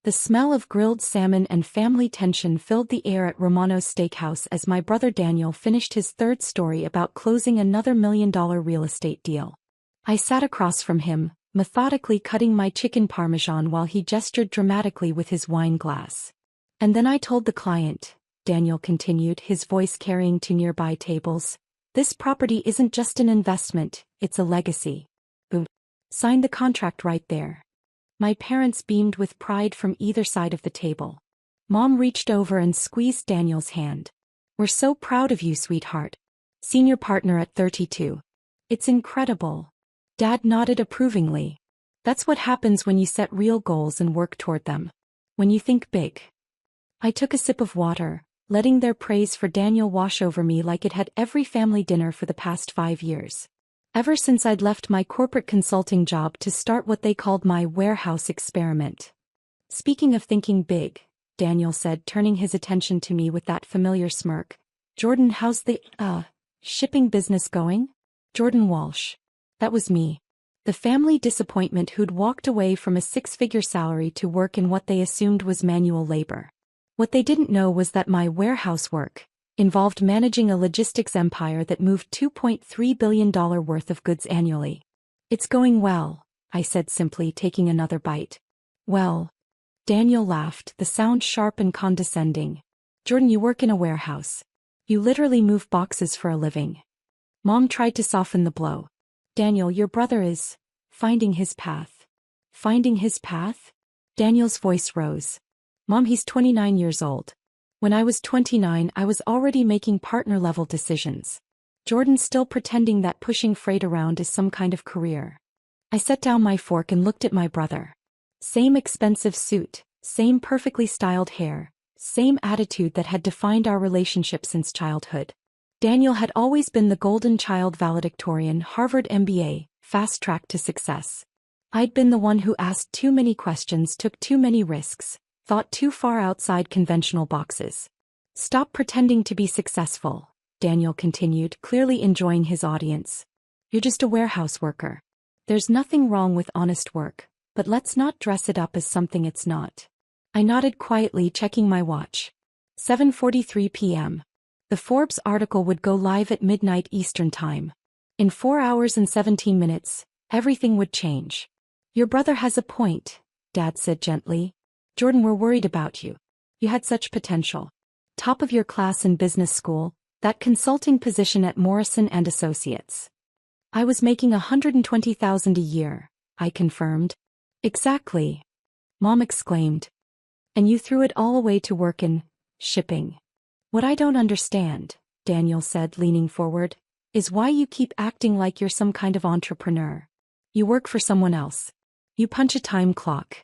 The smell of grilled salmon and family tension filled the air at Romano's Steakhouse as my brother Daniel finished his third story about closing another $1 million real estate deal. I sat across from him, methodically cutting my chicken parmesan while he gestured dramatically with his wine glass. And then I told the client, Daniel continued, his voice carrying to nearby tables, this property isn't just an investment, it's a legacy. Boom. Sign the contract right there. My parents beamed with pride from either side of the table. Mom reached over and squeezed Daniel's hand. We're so proud of you, sweetheart. Senior partner at 32. It's incredible. Dad nodded approvingly. That's what happens when you set real goals and work toward them. When you think big. I took a sip of water, letting their praise for Daniel wash over me like it had every family dinner for the past 5 years. Ever since I'd left my corporate consulting job to start what they called my warehouse experiment. Speaking of thinking big, Daniel said, turning his attention to me with that familiar smirk. Jordan, how's the, shipping business going? Jordan Walsh. That was me. The family disappointment who'd walked away from a 6-figure salary to work in what they assumed was manual labor. What they didn't know was that my warehouse work involved managing a logistics empire that moved $2.3 billion worth of goods annually. It's going well, I said simply, taking another bite. Well. Daniel laughed, the sound sharp and condescending. Jordan, you work in a warehouse. You literally move boxes for a living. Mom tried to soften the blow. Daniel, your brother is finding his path. Finding his path? Daniel's voice rose. Mom, he's 29 years old. When I was 29, I was already making partner-level decisions. Jordan's still pretending that pushing freight around is some kind of career. I set down my fork and looked at my brother. Same expensive suit, same perfectly styled hair, same attitude that had defined our relationship since childhood. Daniel had always been the golden child valedictorian, Harvard MBA, fast track to success. I'd been the one who asked too many questions, took too many risks, thought too far outside conventional boxes. Stop pretending to be successful, Daniel continued, clearly enjoying his audience. You're just a warehouse worker. There's nothing wrong with honest work, but let's not dress it up as something it's not. I nodded quietly, checking my watch. 7:43 p.m. The Forbes article would go live at midnight Eastern Time. In 4 hours and 17 minutes, everything would change. Your brother has a point, Dad said gently. Jordan, we're worried about you. You had such potential. Top of your class in business school, that consulting position at Morrison & Associates. I was making $120,000 a year, I confirmed. Exactly. Mom exclaimed. And you threw it all away to work in shipping. What I don't understand, Daniel said, leaning forward, is why you keep acting like you're some kind of entrepreneur. You work for someone else. You punch a time clock.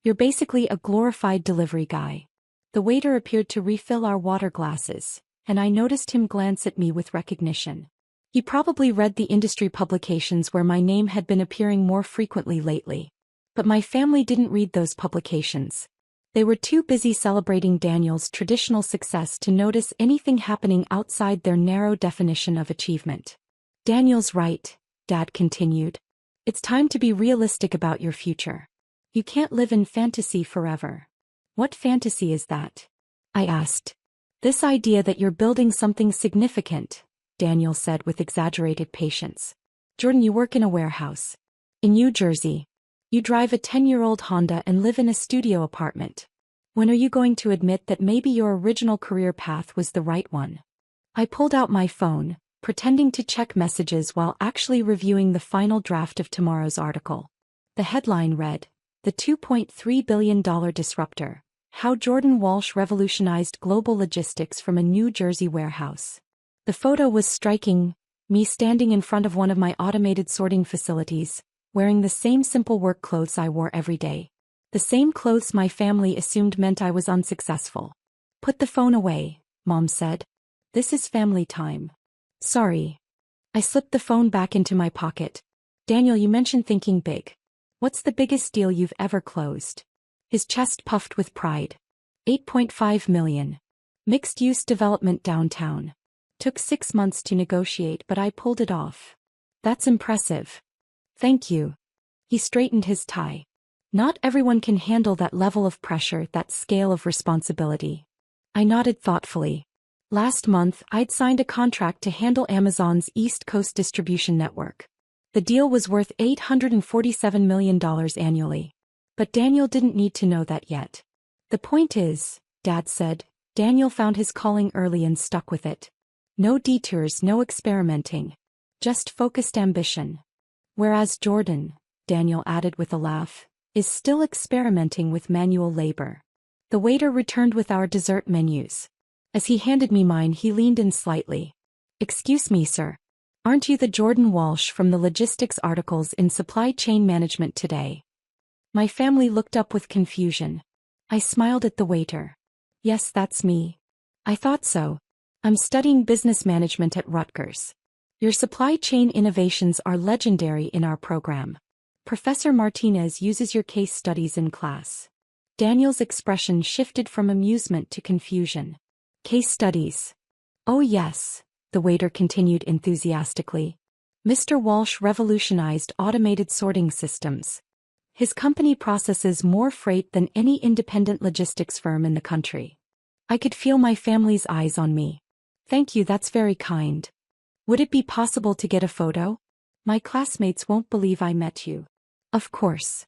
You're basically a glorified delivery guy. The waiter appeared to refill our water glasses, and I noticed him glance at me with recognition. He probably read the industry publications where my name had been appearing more frequently lately. But my family didn't read those publications. They were too busy celebrating Daniel's traditional success to notice anything happening outside their narrow definition of achievement. Daniel's right, Dad continued. It's time to be realistic about your future. You can't live in fantasy forever. What fantasy is that? I asked. This idea that you're building something significant, Daniel said with exaggerated patience. Jordan, you work in a warehouse. In New Jersey. You drive a 10-year-old Honda and live in a studio apartment. When are you going to admit that maybe your original career path was the right one? I pulled out my phone, pretending to check messages while actually reviewing the final draft of tomorrow's article. The headline read, The $2.3 billion Disruptor, How Jordan Walsh Revolutionized Global Logistics from a New Jersey Warehouse. The photo was striking, me standing in front of one of my automated sorting facilities, wearing the same simple work clothes I wore every day. The same clothes my family assumed meant I was unsuccessful. Put the phone away, Mom said. This is family time. Sorry. I slipped the phone back into my pocket. Daniel, you mentioned thinking big. What's the biggest deal you've ever closed? His chest puffed with pride. $8.5 million. Mixed-use development downtown. Took 6 months to negotiate, but I pulled it off. That's impressive. Thank you. He straightened his tie. Not everyone can handle that level of pressure, that scale of responsibility. I nodded thoughtfully. Last month, I'd signed a contract to handle Amazon's East Coast distribution network. The deal was worth $847 million annually. But Daniel didn't need to know that yet. The point is, Dad said, Daniel found his calling early and stuck with it. No detours, no experimenting. Just focused ambition. Whereas Jordan, Daniel added with a laugh, is still experimenting with manual labor. The waiter returned with our dessert menus. As he handed me mine, he leaned in slightly. Excuse me, sir. Aren't you the Jordan Walsh from the logistics articles in Supply Chain Management today? My family looked up with confusion. I smiled at the waiter. Yes, that's me. I thought so. I'm studying business management at Rutgers. Your supply chain innovations are legendary in our program. Professor Martinez uses your case studies in class. Daniel's expression shifted from amusement to confusion. Case studies. Oh yes, the waiter continued enthusiastically. Mr. Walsh revolutionized automated sorting systems. His company processes more freight than any independent logistics firm in the country. I could feel my family's eyes on me. Thank you, that's very kind. Would it be possible to get a photo? My classmates won't believe I met you. Of course.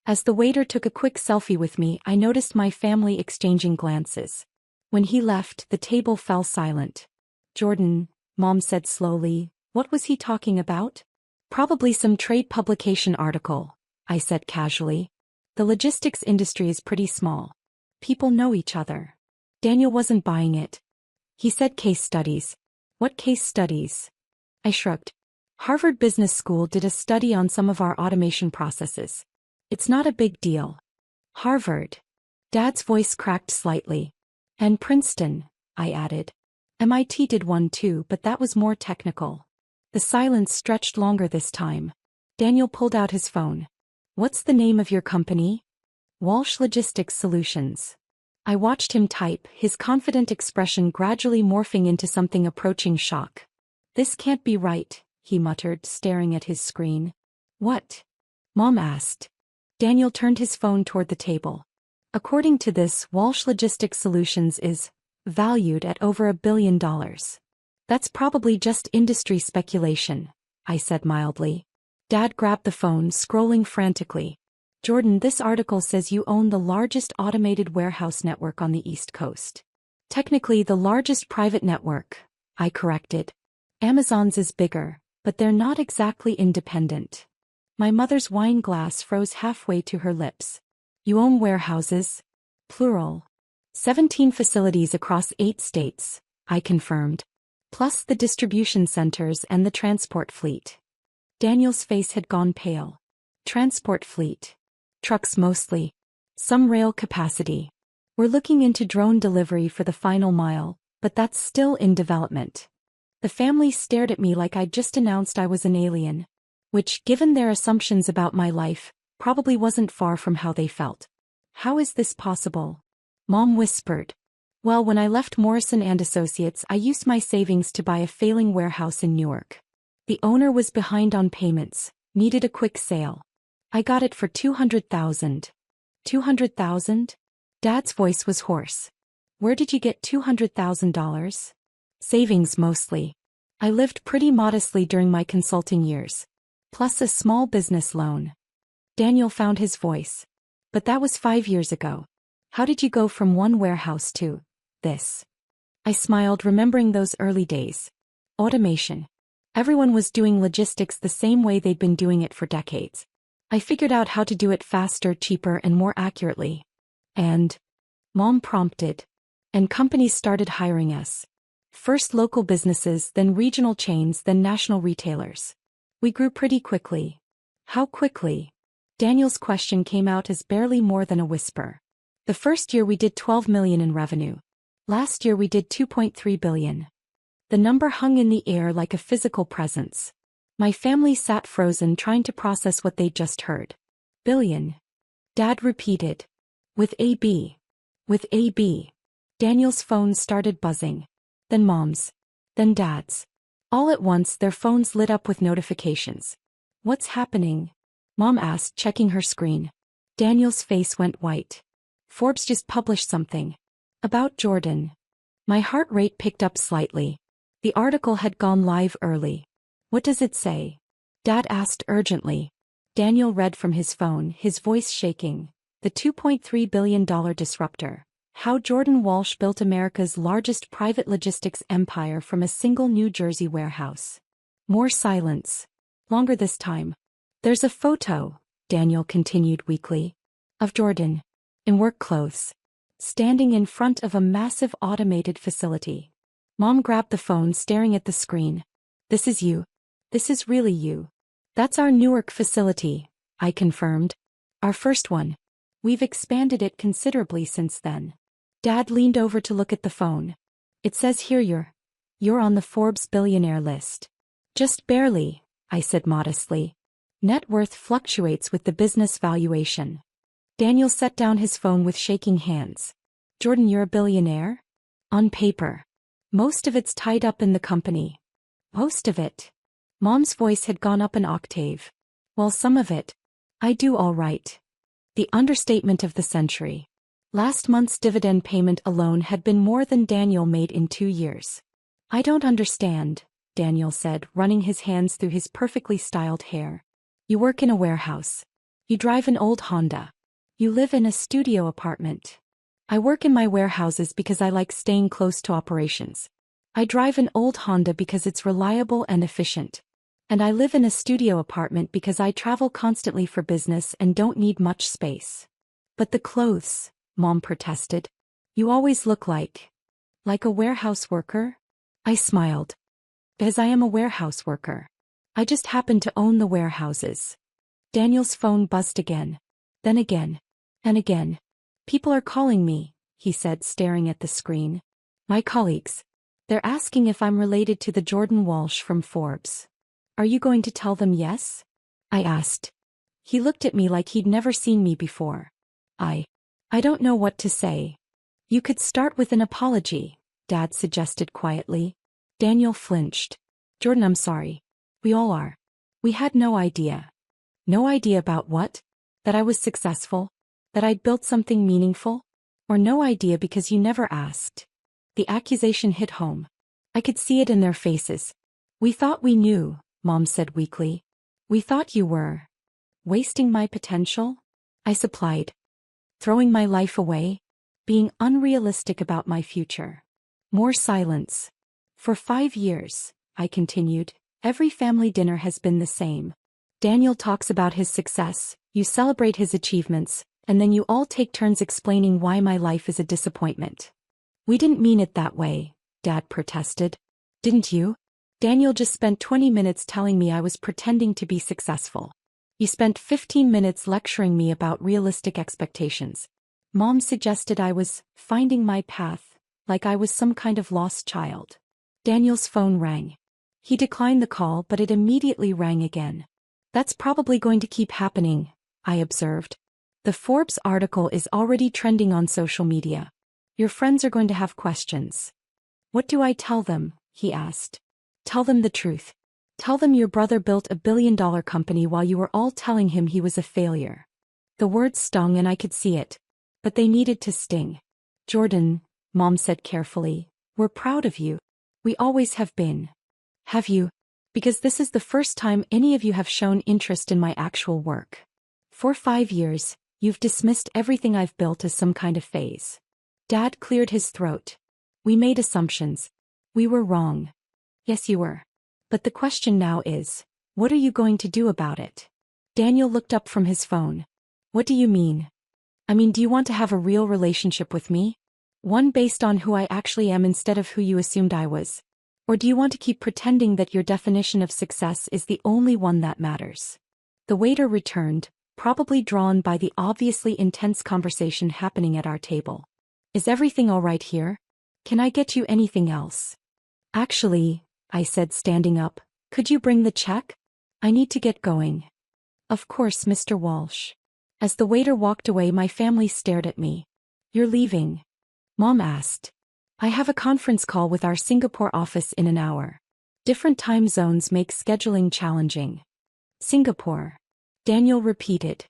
As the waiter took a quick selfie with me, I noticed my family exchanging glances. When he left, the table fell silent. Jordan, Mom said slowly, what was he talking about? Probably some trade publication article, I said casually. The logistics industry is pretty small. People know each other. Daniel wasn't buying it. He said case studies. What case studies? I shrugged. Harvard Business School did a study on some of our automation processes. It's not a big deal. Harvard. Dad's voice cracked slightly. And Princeton, I added. MIT did one too, but that was more technical. The silence stretched longer this time. Daniel pulled out his phone. What's the name of your company? Walsh Logistics Solutions. I watched him type, his confident expression gradually morphing into something approaching shock. This can't be right, he muttered, staring at his screen. What? Mom asked. Daniel turned his phone toward the table. According to this, Walsh Logistics Solutions is valued at over $1 billion. That's probably just industry speculation, I said mildly. Dad grabbed the phone, scrolling frantically. Jordan, this article says you own the largest automated warehouse network on the East Coast. Technically the largest private network, I corrected. Amazon's is bigger, but they're not exactly independent. My mother's wine glass froze halfway to her lips. You own warehouses? Plural. 17 facilities across 8 states, I confirmed. Plus the distribution centers and the transport fleet. Daniel's face had gone pale. Transport fleet. Trucks mostly. Some rail capacity. We're looking into drone delivery for the final mile, but that's still in development. The family stared at me like I'd just announced I was an alien. Which, given their assumptions about my life, probably wasn't far from how they felt. How is this possible? Mom whispered. Well, when I left Morrison & Associates, I used my savings to buy a failing warehouse in Newark. The owner was behind on payments, needed a quick sale. I got it for $200,000. $200,000? Dad's voice was hoarse. Where did you get $200,000? Savings mostly. I lived pretty modestly during my consulting years. Plus a small business loan. Daniel found his voice. But that was 5 years ago. How did you go from one warehouse to this? I smiled, remembering those early days. Automation. Everyone was doing logistics the same way they'd been doing it for decades. I figured out how to do it faster, cheaper, and more accurately. And Mom prompted. And companies started hiring us. First local businesses, then regional chains, then national retailers. We grew pretty quickly. How quickly? Daniel's question came out as barely more than a whisper. The first year we did $12 million in revenue. Last year we did $2.3 billion. The number hung in the air like a physical presence. My family sat frozen, trying to process what they'd just heard. Billion. Dad repeated. With AB. With AB. Daniel's phone started buzzing. Then Mom's. Then Dad's. All at once their phones lit up with notifications. What's happening? Mom asked, checking her screen. Daniel's face went white. Forbes just published something. About Jordan. My heart rate picked up slightly. The article had gone live early. What does it say? Dad asked urgently. Daniel read from his phone, his voice shaking. The $2.3 billion disruptor. How Jordan Walsh built America's largest private logistics empire from a single New Jersey warehouse. More silence. Longer this time. There's a photo, Daniel continued weakly, of Jordan, in work clothes, standing in front of a massive automated facility. Mom grabbed the phone, staring at the screen. This is you. This is really you. That's our Newark facility, I confirmed. Our first one. We've expanded it considerably since then. Dad leaned over to look at the phone. It says here you're on the Forbes billionaire list. Just barely, I said modestly. Net worth fluctuates with the business valuation. Daniel set down his phone with shaking hands. Jordan, you're a billionaire? On paper. Most of it's tied up in the company. Most of it. Mom's voice had gone up an octave. Well, some of it. I do all right. The understatement of the century. Last month's dividend payment alone had been more than Daniel made in 2 years. I don't understand, Daniel said, running his hands through his perfectly styled hair. You work in a warehouse. You drive an old Honda. You live in a studio apartment. I work in my warehouses because I like staying close to operations. I drive an old Honda because it's reliable and efficient. And I live in a studio apartment because I travel constantly for business and don't need much space. But the clothes, Mom protested. You always look like a warehouse worker? I smiled. Because I am a warehouse worker. I just happen to own the warehouses. Daniel's phone buzzed again. Then again. And again. People are calling me, he said, staring at the screen. My colleagues. They're asking if I'm related to the Jordan Walsh from Forbes. Are you going to tell them yes? I asked. He looked at me like he'd never seen me before. I don't know what to say. You could start with an apology, Dad suggested quietly. Daniel flinched. Jordan, I'm sorry. We all are. We had no idea. No idea about what? That I was successful? That I'd built something meaningful? Or no idea because you never asked? The accusation hit home. I could see it in their faces. We thought we knew, Mom said weakly. We thought you were wasting my potential? I supplied. Throwing my life away? Being unrealistic about my future. More silence. For 5 years, I continued, every family dinner has been the same. Daniel talks about his success, you celebrate his achievements, and then you all take turns explaining why my life is a disappointment. We didn't mean it that way, Dad protested. Didn't you? Daniel just spent 20 minutes telling me I was pretending to be successful. You spent 15 minutes lecturing me about realistic expectations. Mom suggested I was finding my path, like I was some kind of lost child. Daniel's phone rang. He declined the call, but it immediately rang again. That's probably going to keep happening, I observed. The Forbes article is already trending on social media. Your friends are going to have questions. What do I tell them? He asked. Tell them the truth. Tell them your brother built a billion-dollar company while you were all telling him he was a failure. The words stung and I could see it. But they needed to sting. Jordan, Mom said carefully, we're proud of you. We always have been. Have you? Because this is the first time any of you have shown interest in my actual work. For 5 years, you've dismissed everything I've built as some kind of phase. Dad cleared his throat. We made assumptions. We were wrong. Yes, you were. But the question now is, what are you going to do about it? Daniel looked up from his phone. What do you mean? I mean, do you want to have a real relationship with me? One based on who I actually am instead of who you assumed I was? Or do you want to keep pretending that your definition of success is the only one that matters? The waiter returned, probably drawn by the obviously intense conversation happening at our table. Is everything all right here? Can I get you anything else? Actually, I said, standing up, could you bring the check? I need to get going. Of course, Mr. Walsh. As the waiter walked away, my family stared at me. You're leaving? Mom asked. I have a conference call with our Singapore office in an hour. Different time zones make scheduling challenging. Singapore. Daniel repeated.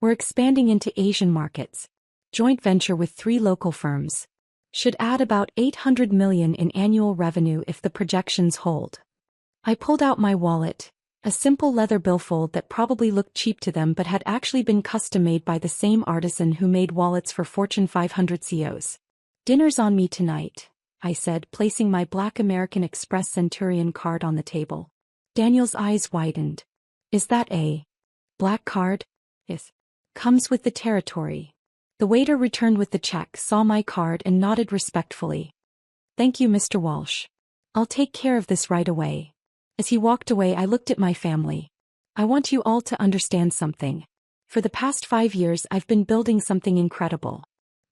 We're expanding into Asian markets. Joint venture with 3 local firms. Should add about 800 million in annual revenue if the projections hold. I pulled out my wallet, a simple leather billfold that probably looked cheap to them but had actually been custom-made by the same artisan who made wallets for Fortune 500 CEOs. Dinner's on me tonight, I said, placing my Black American Express Centurion card on the table. Daniel's eyes widened. Is that a black card? Yes. Comes with the territory. The waiter returned with the check, saw my card and nodded respectfully. Thank you, Mr. Walsh. I'll take care of this right away. As he walked away, I looked at my family. I want you all to understand something. For the past 5 years, I've been building something incredible.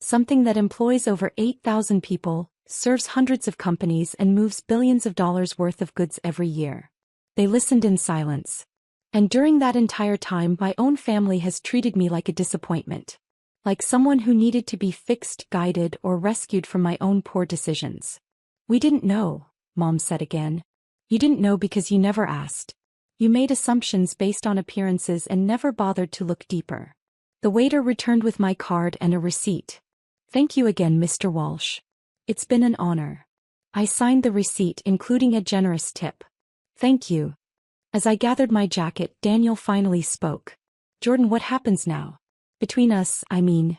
Something that employs over 8,000 people, serves hundreds of companies and moves billions of dollars worth of goods every year. They listened in silence. And during that entire time, my own family has treated me like a disappointment. Like someone who needed to be fixed, guided, or rescued from my own poor decisions. We didn't know, Mom said again. You didn't know because you never asked. You made assumptions based on appearances and never bothered to look deeper. The waiter returned with my card and a receipt. Thank you again, Mr. Walsh. It's been an honor. I signed the receipt, including a generous tip. Thank you. As I gathered my jacket, Daniel finally spoke. Jordan, what happens now? Between us, I mean.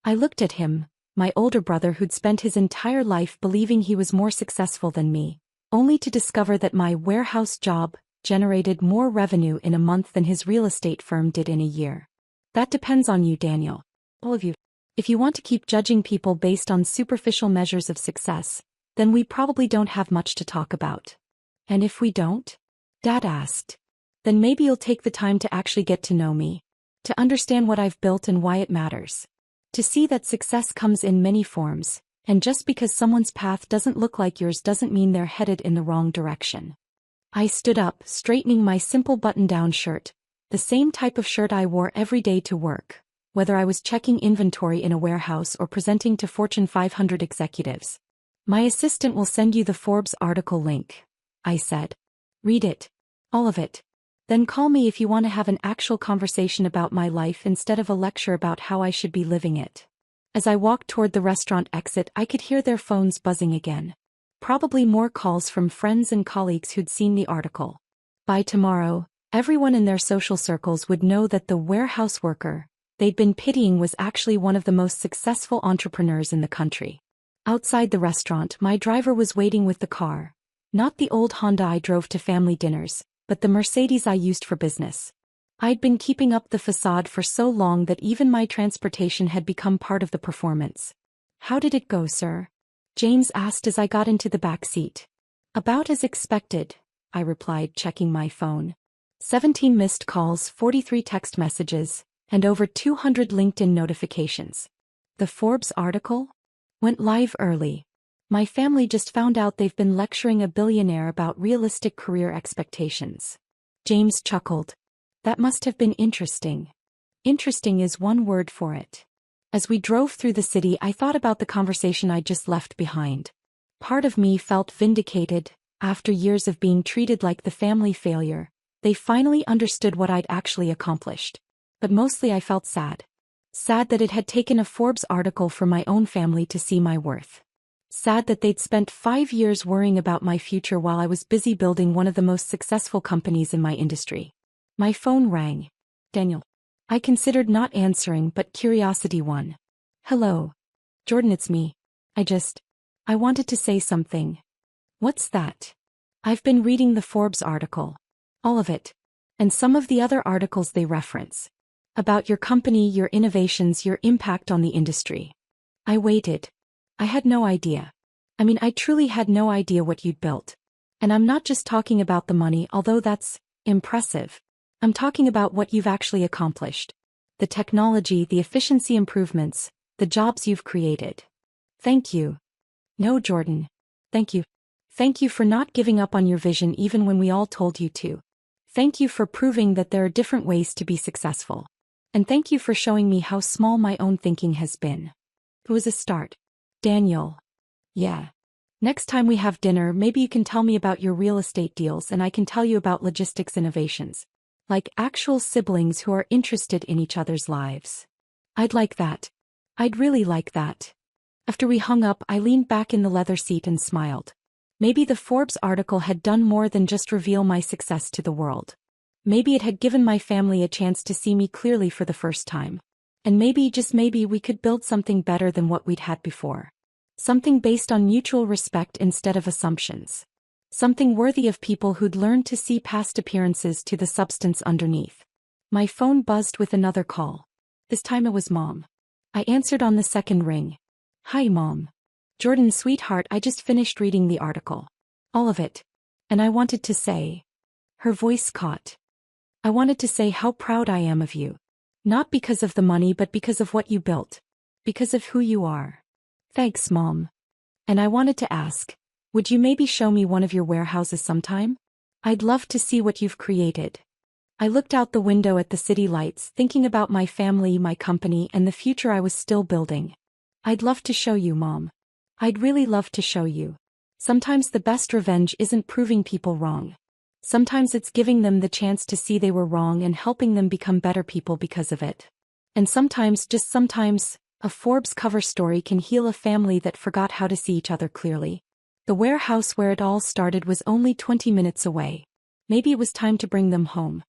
I looked at him, my older brother who'd spent his entire life believing he was more successful than me, only to discover that my warehouse job generated more revenue in a month than his real estate firm did in a year. That depends on you, Daniel. All of you. If you want to keep judging people based on superficial measures of success, then we probably don't have much to talk about. And if we don't? Dad asked. Then maybe you'll take the time to actually get to know me. To understand what I've built and why it matters. To see that success comes in many forms, and just because someone's path doesn't look like yours doesn't mean they're headed in the wrong direction. I stood up, straightening my simple button-down shirt, the same type of shirt I wore every day to work, whether I was checking inventory in a warehouse or presenting to Fortune 500 executives. My assistant will send you the Forbes article link, I said. Read it. All of it. Then call me if you want to have an actual conversation about my life instead of a lecture about how I should be living it. As I walked toward the restaurant exit, I could hear their phones buzzing again. Probably more calls from friends and colleagues who'd seen the article. By tomorrow, everyone in their social circles would know that the warehouse worker they'd been pitying was actually one of the most successful entrepreneurs in the country. Outside the restaurant, my driver was waiting with the car. Not the old Honda I drove to family dinners, but the Mercedes I used for business. I'd been keeping up the facade for so long that even my transportation had become part of the performance. How did it go, sir? James asked as I got into the back seat. About as expected, I replied, checking my phone. 17 missed calls, 43 text messages, and over 200 LinkedIn notifications. The Forbes article went live early. My family just found out they've been lecturing a billionaire about realistic career expectations. James chuckled. That must have been interesting. Interesting is one word for it. As we drove through the city, I thought about the conversation I'd just left behind. Part of me felt vindicated. After years of being treated like the family failure, they finally understood what I'd actually accomplished. But mostly I felt sad. Sad that it had taken a Forbes article for my own family to see my worth. Sad that they'd spent 5 years worrying about my future while I was busy building one of the most successful companies in my industry. My phone rang. Daniel. I considered not answering, but curiosity won. Hello. Jordan, it's me. I wanted to say something. What's that? I've been reading the Forbes article. All of it. And some of the other articles they reference. About your company, your innovations, your impact on the industry. I waited. I had no idea. I truly had no idea what you'd built. And I'm not just talking about the money, although that's impressive. I'm talking about what you've actually accomplished. The technology, the efficiency improvements, the jobs you've created. Thank you. No, Jordan. Thank you. Thank you for not giving up on your vision even when we all told you to. Thank you for proving that there are different ways to be successful. And thank you for showing me how small my own thinking has been. It was a start. Daniel. Yeah. Next time we have dinner, maybe you can tell me about your real estate deals and I can tell you about logistics innovations. Like actual siblings who are interested in each other's lives. I'd like that. I'd really like that. After we hung up, I leaned back in the leather seat and smiled. Maybe the Forbes article had done more than just reveal my success to the world. Maybe it had given my family a chance to see me clearly for the first time. And maybe, just maybe, we could build something better than what we'd had before. Something based on mutual respect instead of assumptions. Something worthy of people who'd learned to see past appearances to the substance underneath. My phone buzzed with another call. This time it was Mom. I answered on the second ring. Hi, Mom. Jordan, sweetheart, I just finished reading the article. All of it. And I wanted to say. Her voice caught. I wanted to say how proud I am of you. Not because of the money, but because of what you built. Because of who you are. Thanks, Mom. And I wanted to ask, would you maybe show me one of your warehouses sometime? I'd love to see what you've created. I looked out the window at the city lights, thinking about my family, my company, and the future I was still building. I'd love to show you, Mom. I'd really love to show you. Sometimes the best revenge isn't proving people wrong. Sometimes it's giving them the chance to see they were wrong and helping them become better people because of it. And sometimes, just sometimes, a Forbes cover story can heal a family that forgot how to see each other clearly. The warehouse where it all started was only 20 minutes away. Maybe it was time to bring them home.